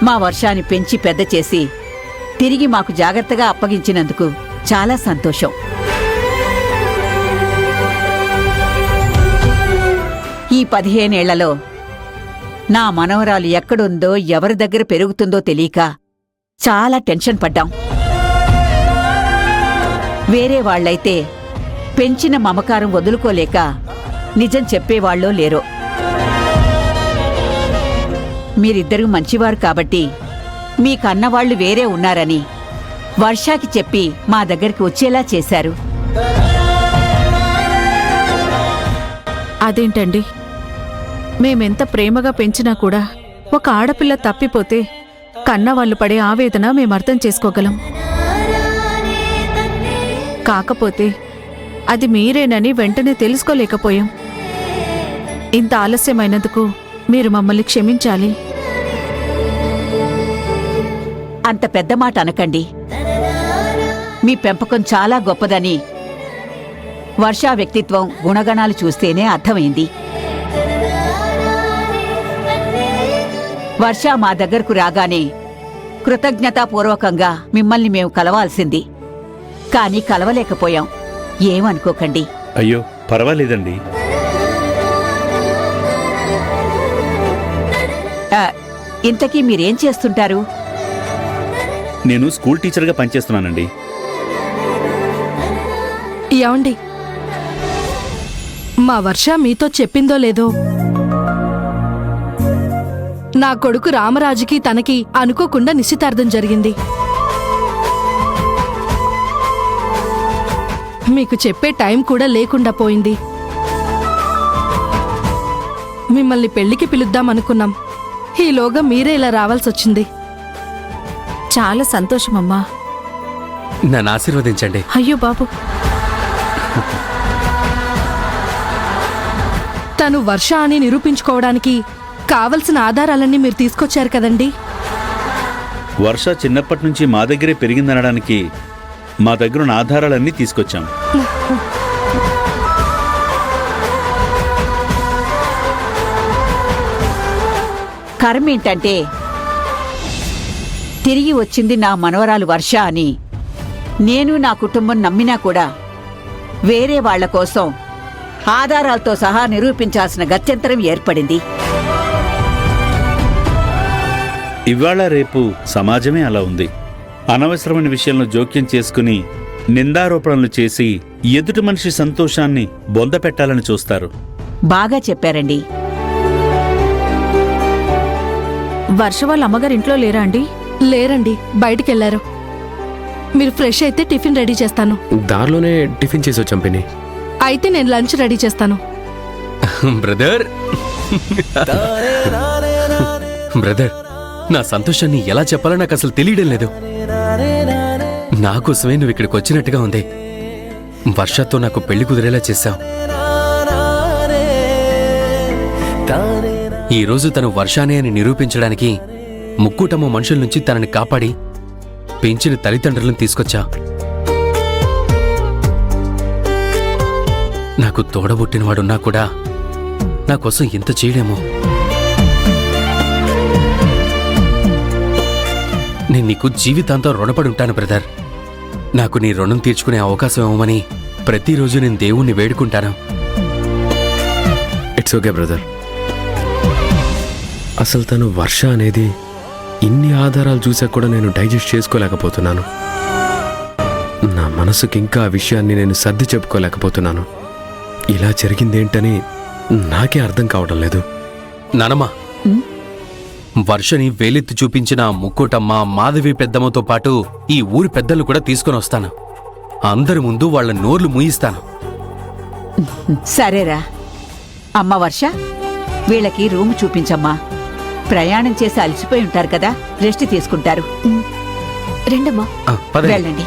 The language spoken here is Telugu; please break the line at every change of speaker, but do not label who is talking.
మా వర్షాన్ని పెంచి పెద్ద చేసి తిరిగి మాకు జాగ్రత్తగా అప్పగించినందుకు చాలా సంతోషం. ఈ 15 ఏళ్లలో నా మనవరాలు ఎక్కడుందో ఎవరి దగ్గర పెరుగుతుందో తెలియక చాలా టెన్షన్ పడ్డాం. వేరే వాళ్లైతే పెంచిన మమకారం వదులుకోలేక నిజం చెప్పేవాళ్ళో లేరో. మీరిద్దరూ మంచివారు కాబట్టి మీ కన్నవాళ్లు వేరే ఉన్నారని వర్షాకి చెప్పి మా దగ్గరికి వచ్చేలా చేశారు.
అదేంటండి, మేమెంత ప్రేమగా పెంచినా కూడా ఒక ఆడపిల్ల తప్పిపోతే కన్నవాళ్లు పడే ఆవేదన మేమర్థం చేసుకోగలం. కాకపోతే అది మీరేనని వెంటనే తెలుసుకోలేకపోయాం. ఇంత ఆలస్యమైనందుకు మీరు మమ్మల్ని క్షమించాలి.
అంత పెద్ద మాట అనకండి. మీ పెంపకం చాలా గొప్పదని వర్షా వ్యక్తిత్వం, గుణగణాలు చూస్తేనే అర్థమైంది. వర్ష మా దగ్గరకు రాగానే కృతజ్ఞతాపూర్వకంగా మిమ్మల్ని మేము కలవాల్సింది. కానీ కలవలేకపోయాం. ఏమనుకోకండి.
అయ్యో, పర్వాలేదండి.
ఇంతకీ మీరేం చేస్తుంటారు?
నేను స్కూల్ టీచర్గా పనిచేస్తున్నానండి.
ఏమండి, మా వర్ష మీతో చెప్పిందో లేదో, నా కొడుకు రామరాజుకి తనకి అనుకోకుండా నిశ్చితార్థం జరిగింది. మీకు చెప్పే టైం కూడా లేకుండా పోయింది. మిమ్మల్ని పెళ్లికి పిలుద్దామనుకున్నాం. ఈలోగా మీరే ఇలా రావాల్సొచ్చింది.
చాలా సంతోషమమ్మా.
నన్ను ఆశీర్వదించండి.
అయ్యో బాబు,
తను వర్ష అని నిరూపించుకోవడానికి కావలసిన ఆధారాలన్నీ మీరు తీసుకొచ్చారు కదండి.
వర్ష చిన్నప్పటి నుంచి మా దగ్గరే పెరిగిందనడానికి మా దగ్గరున్న ఆధారాలన్నీ తీసుకొచ్చాం.
కర్మేంటంటే తిరిగి వచ్చింది నా మనవరాలు వర్ష అని నేను నా కుటుంబం నమ్మినా కూడా వేరే వాళ్ల కోసం ఆధారాలతో సహా నిరూపించాల్సిన గత్యంతరం ఏర్పడింది.
ఇవాళ రేపు సమాజమే అలా ఉంది. అనవసరమైన విషయంలో జోక్యం చేసుకుని నిందారోపణలు చేసి ఎదుటి మనిషి సంతోషాన్ని బొందపెట్టాలని చూస్తారు.
బాగా చెప్పారండి.
వర్ష వాళ్ళ అమ్మగారు ఇంట్లో లేరా అండి?
లేరండి, బయటికెళ్లారు. మీరు ఫ్రెష్ అయితే టిఫిన్ రెడీ చేస్తాను.
దారిలోనే టిఫిన్ చేసి వచ్చాం పిన్ని.
అయితే నేను లంచ్ రెడీ చేస్తాను.
బ్రదర్ బ్రదర్, నా సంతోషాన్ని ఎలా చెప్పాలో నాకు అసలు తెలియడం లేదు. నా కోసమే నువ్వు ఇక్కడికి వచ్చినట్టుగా ఉంది. వర్షతో నాకు పెళ్లి కుదిరేలా చేశావు. ఈరోజు తను వర్షానే అని నిరూపించడానికి ముక్కుటమ్మ మనుషుల నుంచి తనని కాపాడి పెంచిన తల్లిదండ్రులను తీసుకొచ్చా. నాకు తోడబుట్టినవాడున్నా కూడా నా కోసం ఇంత చేయలేమో. నేను నీకు జీవితాంతం రుణపడి ఉంటాను బ్రదర్. నాకు నీ రుణం తీర్చుకునే అవకాశం ఇవ్వమని ప్రతిరోజు నేను దేవుణ్ణి వేడుకుంటాను.
It's okay brother. అసలు తను వర్ష అనేది ఇన్ని ఆధారాలు చూసాక కూడా నేను డైజెస్ట్ చేసుకోలేకపోతున్నాను. నా మనసుకి ఇంకా ఆ విషయాన్ని నేను సర్ది చెప్పుకోలేకపోతున్నాను. ఇలా జరిగిందేంటని నాకే అర్థం కావడం లేదు.
నానమ్మా, వర్షని వేలెత్తి చూపించిన ముక్కోటమ్మ, మాధవి పెద్దమ్మతో పాటు ఈ ఊరి పెద్దలు కూడా తీసుకొని వస్తాను. అందరి ముందు వాళ్ళ నోర్లు మూయిస్తాను.
సరేరా. అమ్మ వర్ష, వీళ్ళకి రూము చూపించమ్మా. ప్రయాణం చేసి అలసిపోయి ఉంటారు కదా, రెస్ట్ తీసుకుంటారు.
రండమ్మా.
పదండి.
వెళ్ళండి.